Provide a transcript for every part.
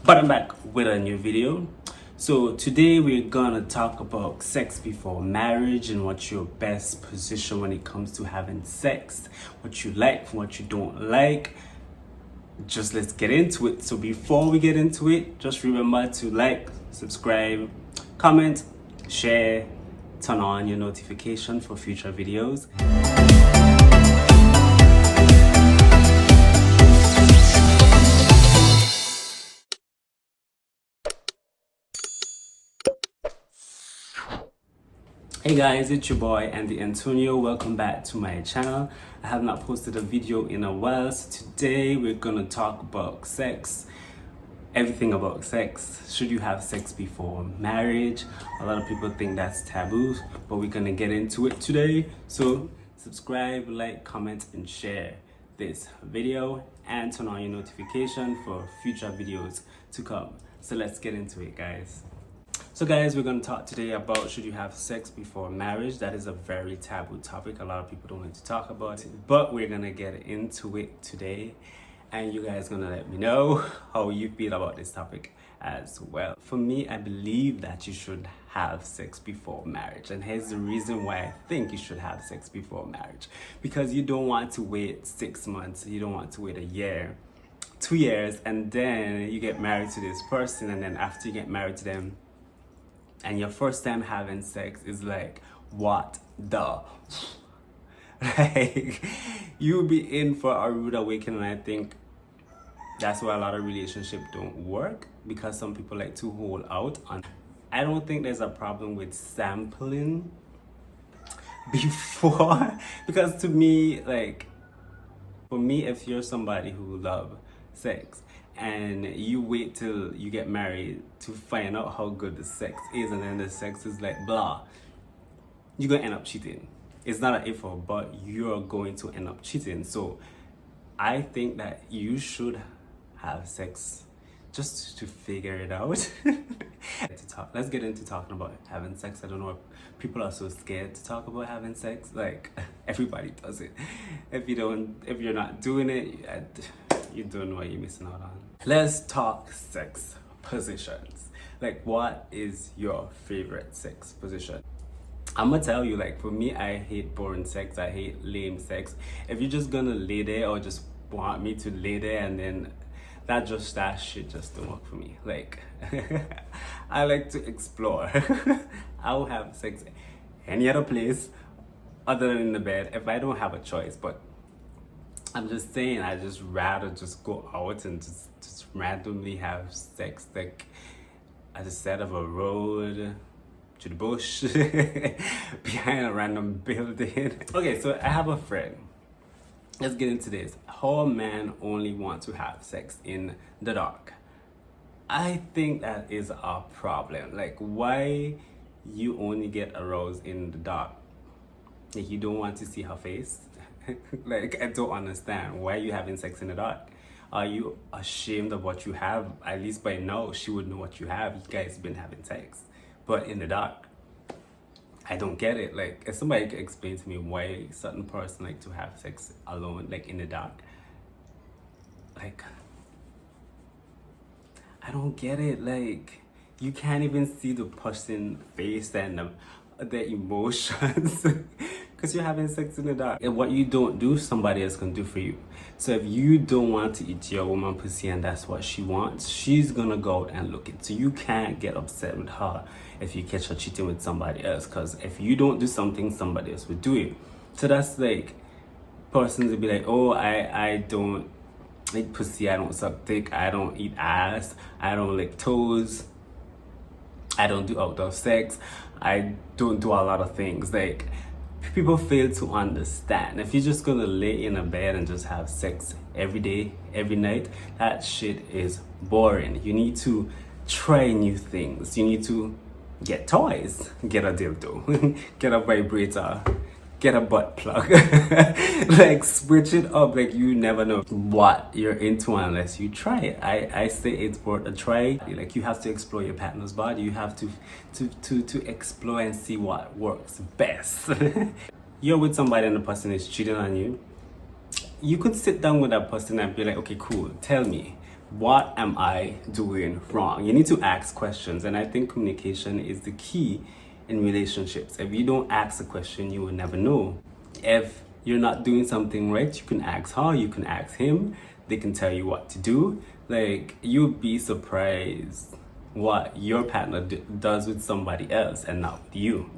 But I'm back with a new video. So today we're gonna talk about sex before marriage and what's your best position when it comes to having sex, what you like, what you don't like. Just let's get into it. So before we get into it, just remember to like, subscribe, comment, share, turn on your notification for future videos. Hey guys, it's your boy Andy Antonio. Welcome back to my channel. I have not posted a video in a while, so today we're gonna talk about sex. Everything about sex. Should you have sex before marriage? A lot of people think that's taboo, but we're gonna get into it today. So subscribe, like, comment, and share this video and turn on your notification for future videos to come. So let's get into it, guys. So guys, we're going to talk today about should you have sex before marriage. That is a very taboo topic. A lot of people don't like to talk about it, but we're going to get into it today. And you guys going to let me know how you feel about this topic as well. For me, I believe that you should have sex before marriage. And here's the reason why I think you should have sex before marriage. Because you don't want to wait 6 months. You don't want to wait a year, 2 years, and then you get married to this person. And then after you get married to them, and your first time having sex is like, what the? Like, you'll be in for a rude awakening. I think that's why a lot of relationships don't work, because some people like to hold out on. I don't think there's a problem with sampling before, because to me, like, for me, if you're somebody who love sex, and you wait till you get married to find out how good the sex is, and then the sex is like blah, you're gonna end up cheating. It's not an if or but, you're going to end up cheating. So I think that you should have sex just to figure it out. Let's get into talking about having sex. I don't know if people are so scared to talk about having sex. Like, everybody does it. If you're not doing it, you don't know what you're missing out on. Let's talk sex positions. Like, what is your favorite sex position? I'm gonna tell you, like, for me, I hate boring sex. I hate lame sex. If you're just gonna lay there or just want me to lay there and then that shit just don't work for me. Like, I like to explore. I'll have sex any other place other than in the bed if I don't have a choice. But I'm just saying, I just rather just go out and just randomly have sex, like at the side of a road, to the bush, behind a random building. Okay, so I have a friend. Let's get into this. How a man only wants to have sex in the dark. I think that is a problem. Like, why you only get aroused in the dark? Like, you don't want to see her face? Like, I don't understand. Why are you having sex in the dark? Are you ashamed of what you have? At least by now, she would know what you have. You guys been having sex. But in the dark, I don't get it. Like, if somebody could explain to me why certain person like to have sex alone, like in the dark. Like, I don't get it. Like, you can't even see the person's face and the emotions because you're having sex in the dark. And what you don't do, somebody else can do for you. So if you don't want to eat your woman pussy and that's what she wants, she's gonna go out and look it. So you can't get upset with her if you catch her cheating with somebody else, because if you don't do something, somebody else would do it. So that's like, persons will be like, oh, I don't like pussy, I don't suck dick, I don't eat ass, I don't lick toes, I don't do outdoor sex, I don't do a lot of things. Like, people fail to understand. If you're just gonna lay in a bed and just have sex every day, every night, that shit is boring. You need to try new things. You need to get toys, get a dildo, get a vibrator, get a butt plug. Like, switch it up. Like, you never know what you're into unless you try it. I say it's worth a try. Like, you have to explore your partner's body. You have to explore and see what works best. You're with somebody and the person is cheating on you. You could sit down with that person and be like, okay, cool, tell me, what am I doing wrong? You need to ask questions, and I think communication is the key in relationships. If you don't ask a question, you will never know. If you're not doing something right, you can ask her, you can ask him, they can tell you what to do. Like, you'll be surprised what your partner does with somebody else and not with you.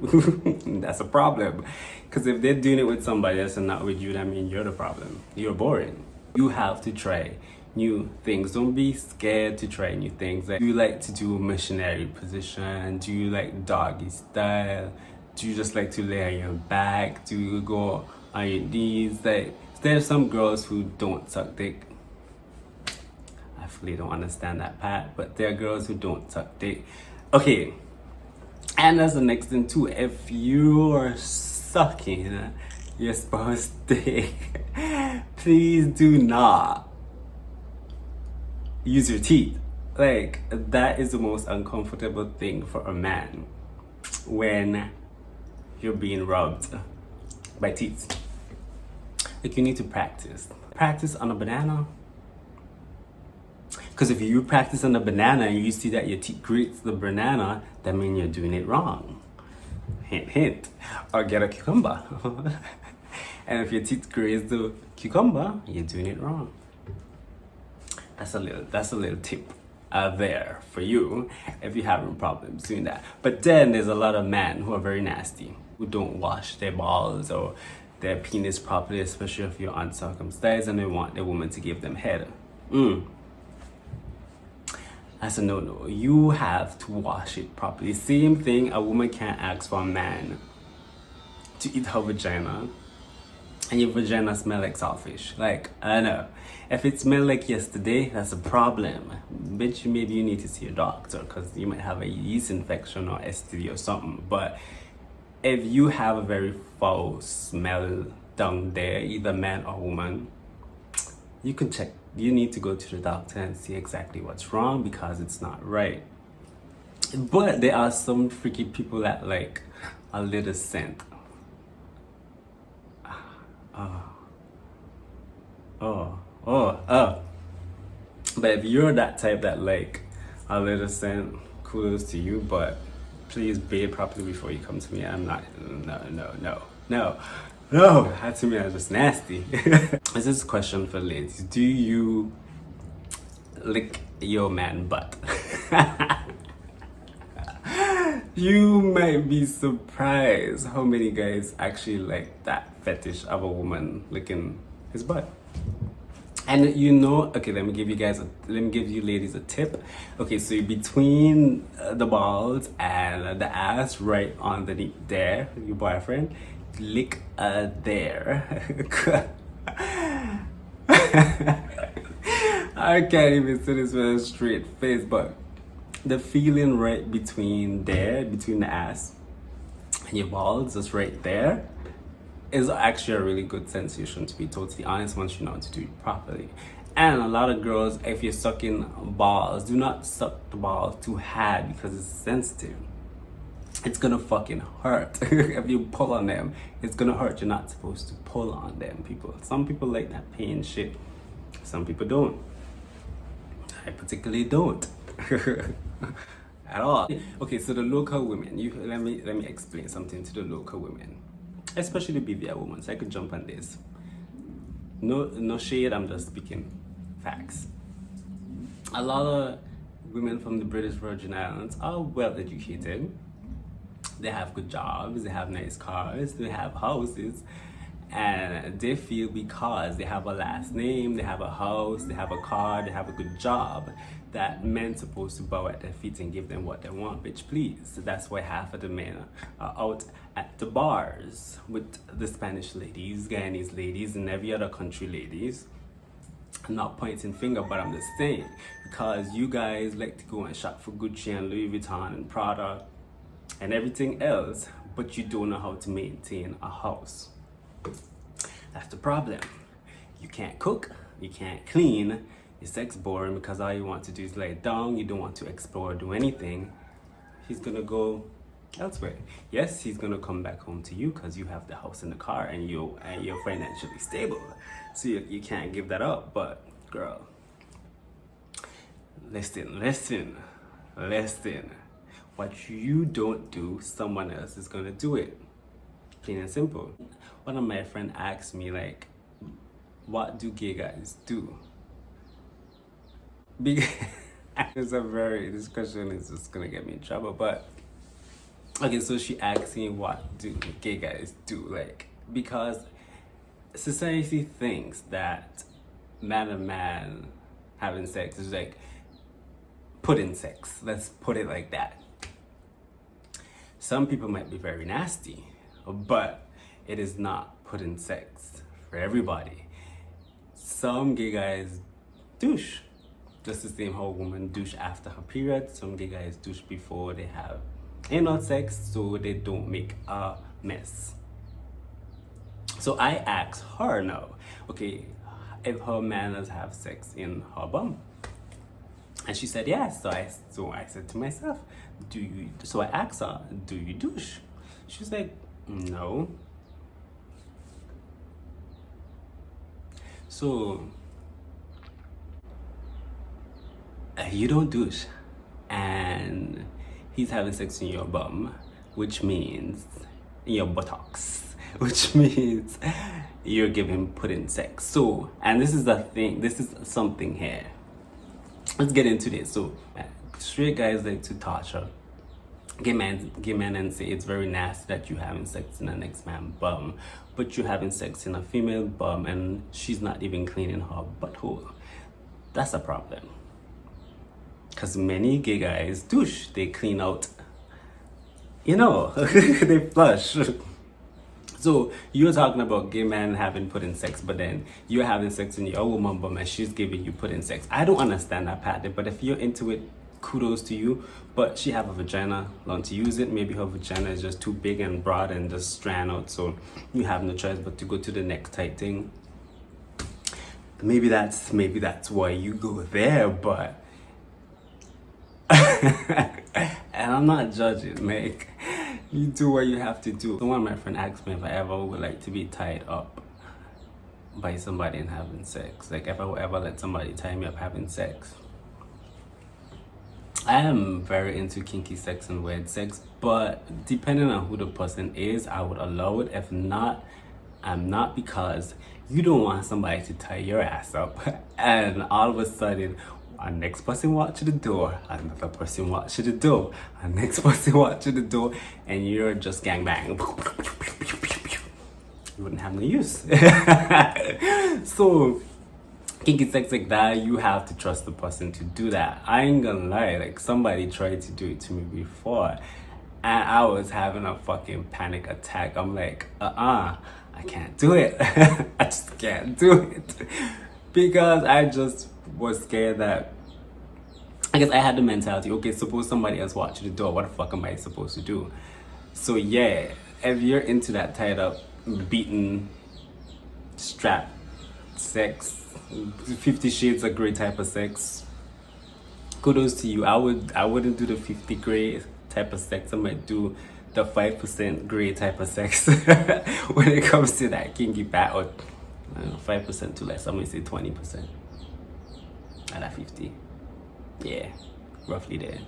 That's a problem. Because if they're doing it with somebody else and not with you, that means you're the problem. You're boring. You have to try new things. Don't be scared to try new things. Like, do you like to do missionary position? Do you like doggy style? Do you just like to lay on your back? Do you go on your knees? Like, there's some girls who don't suck dick. I fully don't understand that part, but there are girls who don't suck dick. Okay, and that's the next thing too. If you're sucking your spouse's dick, please do not use your teeth. Like, that is the most uncomfortable thing for a man when you're being rubbed by teeth. Like, you need to practice. Practice on a banana. Because if you practice on a banana and you see that your teeth grates the banana, that means you're doing it wrong. Hint, hint. Or get a cucumber. And if your teeth graze the cucumber, you're doing it wrong. That's a little tip there for you if you're having problems doing that. But then there's a lot of men who are very nasty, who don't wash their balls or their penis properly, especially if you're uncircumcised and they want their woman to give them head. That's a no-no. You have to wash it properly. Same thing, a woman can't ask for a man to eat her vagina and your vagina smell like saltfish. Like, I don't know. If it smelled like yesterday, that's a problem. Bitch, maybe you need to see a doctor because you might have a yeast infection or STD or something. But if you have a very foul smell down there, either man or woman, you can check. You need to go to the doctor and see exactly what's wrong because it's not right. But there are some freaky people that like a little scent. But if you're that type that like a little scent, kudos to you, but please bathe properly before you come to me. I'm not, no. That to me is just nasty. This is a question for ladies. Do you lick your man butt? You might be surprised how many guys actually like that fetish of a woman licking his butt. And you know, okay, let me give you ladies a tip. Okay, so between the balls and the ass, right underneath there, your boyfriend, lick there. I can't even say this with a straight face, but the feeling right between the ass and your balls, just right there, is actually a really good sensation, to be totally honest, once you know how to do it properly. And a lot of girls, if you're sucking balls, do not suck the balls too hard because it's sensitive. It's gonna fucking hurt. If you pull on them, it's gonna hurt. You're not supposed to pull on them, people. Some people like that pain shit. Some people don't. I particularly don't. At all. Okay, so the local women, let me explain something to the local women, especially BVI women, so I could jump on this. No shade, I'm just speaking facts. A lot of women from the British Virgin Islands are well educated. They have good jobs, they have nice cars, they have houses, and they feel because they have a last name, they have a house, they have a car, they have a good job, that men supposed to bow at their feet and give them what they want, bitch, please. So that's why half of the men are out at the bars with the Spanish ladies, Guyanese ladies, and every other country ladies. I'm not pointing finger, but I'm just saying, because you guys like to go and shop for Gucci and Louis Vuitton and Prada and everything else, but you don't know how to maintain a house. That's the problem. You can't cook, you can't clean, your sex boring because all you want to do is lay down, you don't want to explore or do anything. He's gonna go elsewhere. Yes, he's gonna come back home to you because you have the house and the car and you're financially stable. So you can't give that up, but girl, Listen. What you don't do, someone else is gonna do it. Plain and simple. One of my friends asked me, like, what do gay guys do? Because this question is just gonna get me in trouble, but okay, so she asked me, what do gay guys do? Like, because society thinks that man and man having sex is like pudding sex. Let's put it like that. Some people might be very nasty, but it is not pudding sex for everybody. Some gay guys douche. Just the same how women douche after her period. Some gay guys douche before they have anal sex so they don't make a mess. So I asked her now, okay, if her manners have sex in her bum. And she said yes. So I said to myself, do you? So I asked her, do you douche? She's like, no. So you don't douche, and he's having sex in your bum, which means in your buttocks, which means you're giving pudding sex. So, and this is the thing. This is something here. Let's get into this. So, straight guys like to torture gay men and say it's very nasty that you're having sex in a next man's bum, but you're having sex in a female bum and she's not even cleaning her butthole. That's a problem. Because many gay guys douche, they clean out, they flush. So you're talking about gay men having pudding sex, but then you're having sex in your woman bum and she's giving you pudding sex. I don't understand that pattern, but if you're into it, kudos to you. But she have a vagina, learn to use it. Maybe her vagina is just too big and broad and just strand out, so you have no choice but to go to the next tight thing. Maybe that's why you go there, but and I'm not judging, like, you do what you have to do. So one of my friends asked me if I ever would like to be tied up by somebody and having sex. Like, if I would ever let somebody tie me up having sex. I am very into kinky sex and weird sex, but depending on who the person is, I would allow it. If not, I'm not, because you don't want somebody to tie your ass up and all of a sudden our next person walk to the door, another person walk to the door, our next person walk to the door, and you're just gangbang. You wouldn't have no use. So kinky sex like that, you have to trust the person to do that. I ain't gonna lie, like, somebody tried to do it to me before and I was having a fucking panic attack. I'm like, I can't do it. I just can't do it. Because I just was scared that, I guess I had the mentality, okay, suppose somebody else walked to the door, what the fuck am I supposed to do? So yeah, if you're into that tied up, beaten, strap sex, 50 Shades of Grey type of sex, kudos to you. I wouldn't do the 50 Grey type of sex. I might do the 5% Grey type of sex when it comes to that kinky part, or 5% too less. I'm gonna say 20% out of 50. Yeah, roughly there.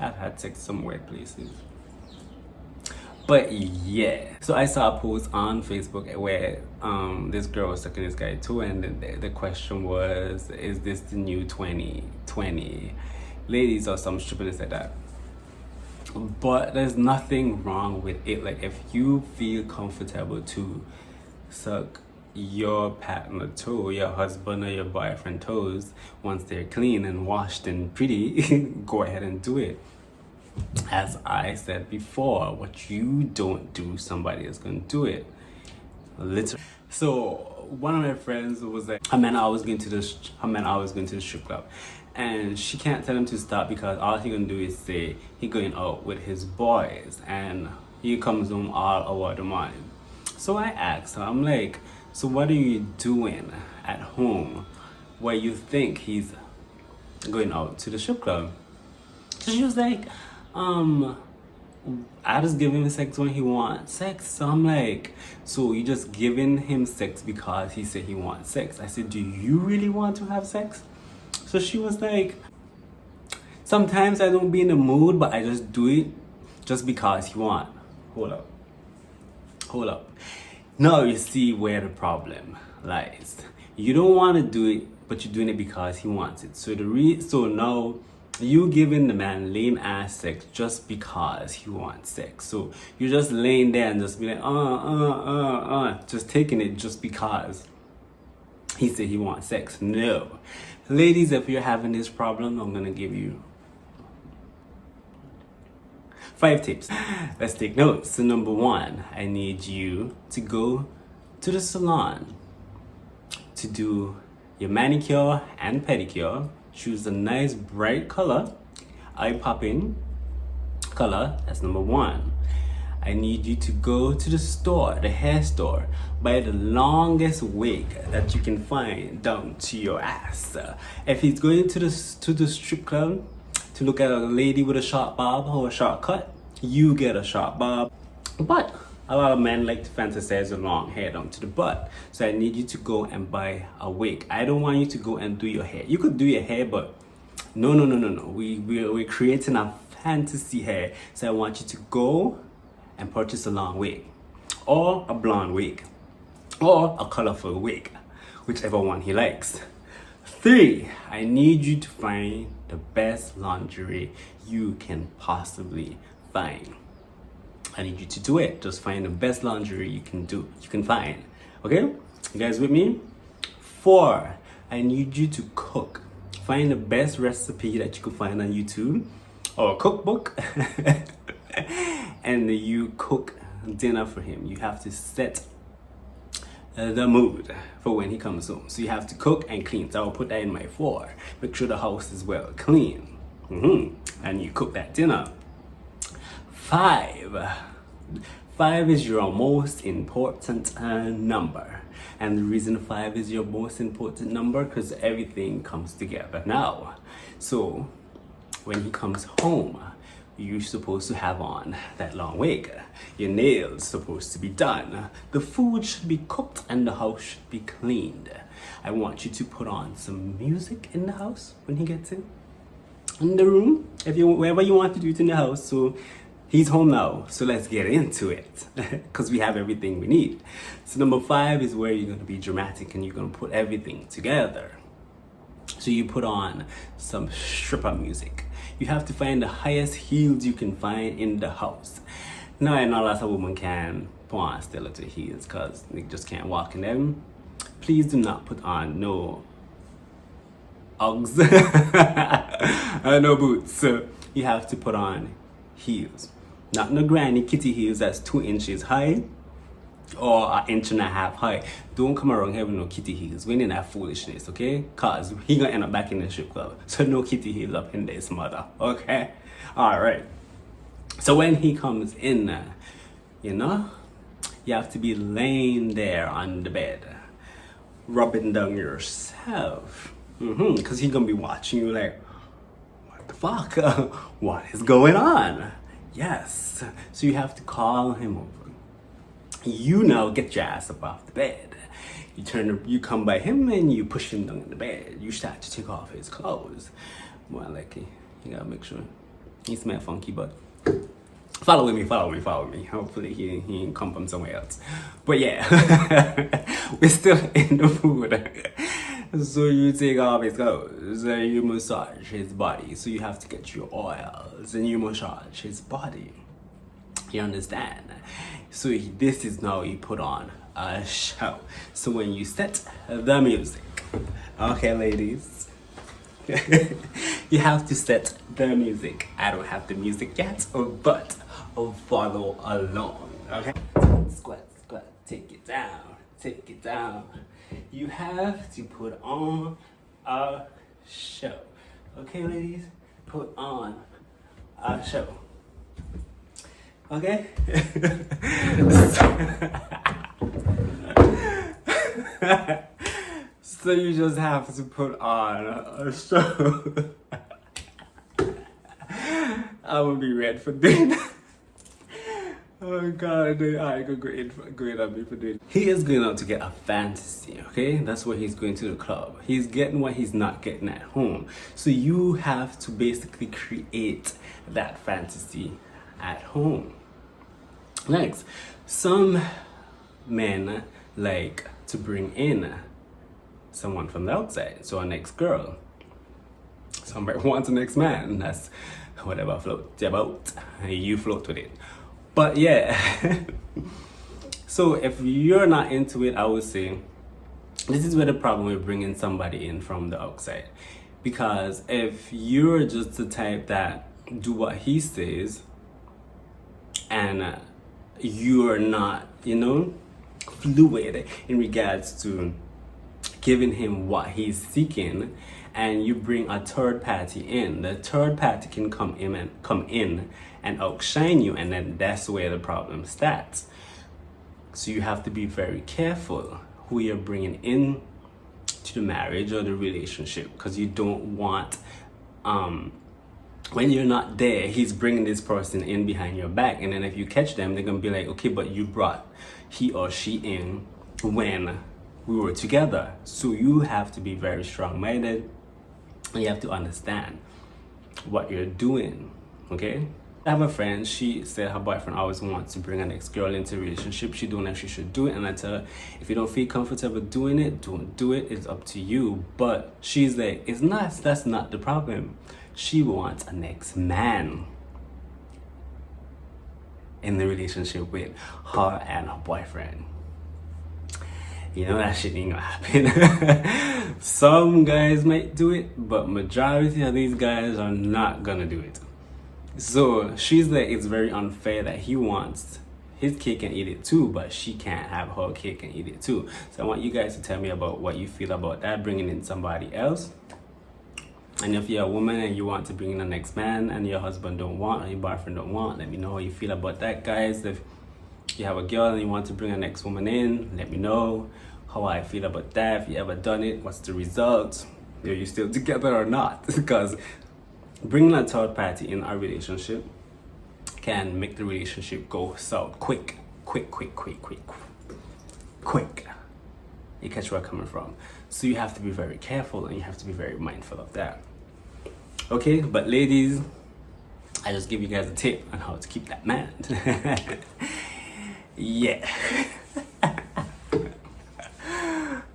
I've had sex some weird places. But yeah, so I saw a post on Facebook where this girl was sucking this guy too, and the question was, is this the new 2020 ladies or some stupidness like that? But there's nothing wrong with it. Like, if you feel comfortable to suck your partner toe, your husband or your boyfriend toes, once they're clean and washed and pretty, go ahead and do it. As I said before, what you don't do, somebody is going to do it. Literally. So one of my friends was like, her man always going to the strip club, and she can't tell him to stop because all he gonna do is say he going out with his boys and he comes home all hour the morning. So I asked her, I'm like, so what are you doing at home where you think he's going out to the strip club? So she was like, I just give him sex when he wants sex. So I'm like, so you just giving him sex because he said he wants sex? I said, do you really want to have sex? So she was like, sometimes I don't be in the mood, but I just do it just because you want. Hold up. Hold up. Now you see where the problem lies. You don't want to do it, but you're doing it because he wants it. So now you giving the man lame ass sex just because he wants sex. So you're just laying there and just be like, just taking it just because he said he wants sex. No. Ladies, if you're having this problem, I'm gonna give you 5 tips. Let's take notes. So number 1, I need you to go to the salon to do your manicure and pedicure. Choose a nice bright color, eye-popping color. That's number 1. I need you to go to the store, the hair store, buy the longest wig that you can find down to your ass. If he's going to the strip club to look at a lady with a short bob or a short cut, you get a short bob. But a lot of men like to fantasize a long hair down to the butt. So I need you to go and buy a wig. I don't want you to go and do your hair. You could do your hair, but no. We're creating a fantasy hair. So I want you to go and purchase a long wig, or a blonde wig, or a colorful wig, whichever one he likes. 3, I need you to find the best lingerie you can possibly find. I need you to do it. Just find the best lingerie you can find. Okay? You guys with me? 4, I need you to cook. Find the best recipe that you can find on YouTube or a cookbook. And you cook dinner for him. You have to set the mood for when he comes home. So you have to cook and clean. So I'll put that in my 4. Make sure the house is well clean. And you cook that dinner. 5 is your most important number. And the reason 5 is your most important number, because everything comes together now. So when he comes home, you're supposed to have on that long wig. Your nails supposed to be done. The food should be cooked and the house should be cleaned. I want you to put on some music in the house when he gets in the room, wherever you want to do it in the house. So he's home now, so let's get into it, because we have everything we need. So number 5 is where you're going to be dramatic and you're going to put everything together. So you put on some stripper music. You have to find the highest heels you can find in the house. Now I know lots of women can put on stiletto heels because they just can't walk in them. Please do not put on no Uggs, no boots. So you have to put on heels. Not no granny kitty heels that's 2 inches high or 1.5 inches high. Don't come around here with no kitty heels. We need that foolishness, okay? Cause he gonna end up back in the strip club. So no kitty heels up in this mother, okay? Alright. So when he comes in, you have to be laying there on the bed, rubbing down yourself. Cause he's gonna be watching you like, what the fuck? What is going on? Yes. So you have to call him over. You now get your ass up off the bed. You come by him and you push him down in the bed. You start to take off his clothes. More likely, you gotta make sure he smell funky, but follow me. Hopefully he ain't come from somewhere else. But yeah, we're still in the food. So you take off his clothes and you massage his body. So you have to get your oils and you massage his body. You understand? So this is now you put on a show. So when you set the music, okay, ladies, you have to set the music. I don't have the music yet, but follow along. Okay, squat, take it down. You have to put on a show. Okay, ladies, put on a show. Okay? So you just have to put on a show. I will be ready for dinner. Oh God, I could go in on me for doing. He is going out to get a fantasy, okay? That's why he's going to the club. He's getting what he's not getting at home. So you have to basically create that fantasy at home. Next, some men like to bring in someone from the outside, so a next girl. Somebody wants an next man. That's whatever floats your boat. You float with it. But yeah, so if you're not into it, I would say this is where the problem with bringing somebody in from the outside. Because if you're just the type that do what he says and you're not, fluid in regards to giving him what he's seeking, and you bring a third party in, the third party can come in and outshine you, and then that's where the problem starts. So you have to be very careful who you're bringing in to the marriage or the relationship, because you don't want when you're not there, he's bringing this person in behind your back, and then if you catch them, they're gonna be like, okay, but you brought he or she in when we were together. So you have to be very strong-minded, and you have to understand what you're doing, okay? I have a friend, she said her boyfriend always wants to bring an ex-girl into a relationship. She don't know if she should do it, and I tell her, if you don't feel comfortable doing it, don't do it. It's up to you. But she's like, that's not the problem. She wants a next man in the relationship with her and her boyfriend. You know that shit ain't gonna happen. Some guys might do it, but majority of these guys are not gonna do it. So she's like, it's very unfair that he wants his cake and eat it too, but she can't have her cake and eat it too. So I want you guys to tell me about what you feel about that, bringing in somebody else. And if you're a woman and you want to bring in the next man and your husband don't want, or your boyfriend don't want, let me know how you feel about that, guys. If you have a girl and you want to bring a next woman in, let me know how I feel about that. If you ever done it, what's the result? Are you still together or not? Because bringing a third party in our relationship can make the relationship go south quick. You catch where I'm coming from. So you have to be very careful, and you have to be very mindful of that. Okay, but ladies, I just give you guys a tip on how to keep that man. Yeah.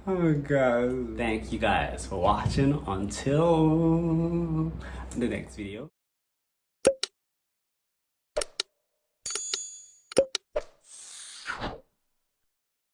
Oh God. Thank you guys for watching. Until the next video.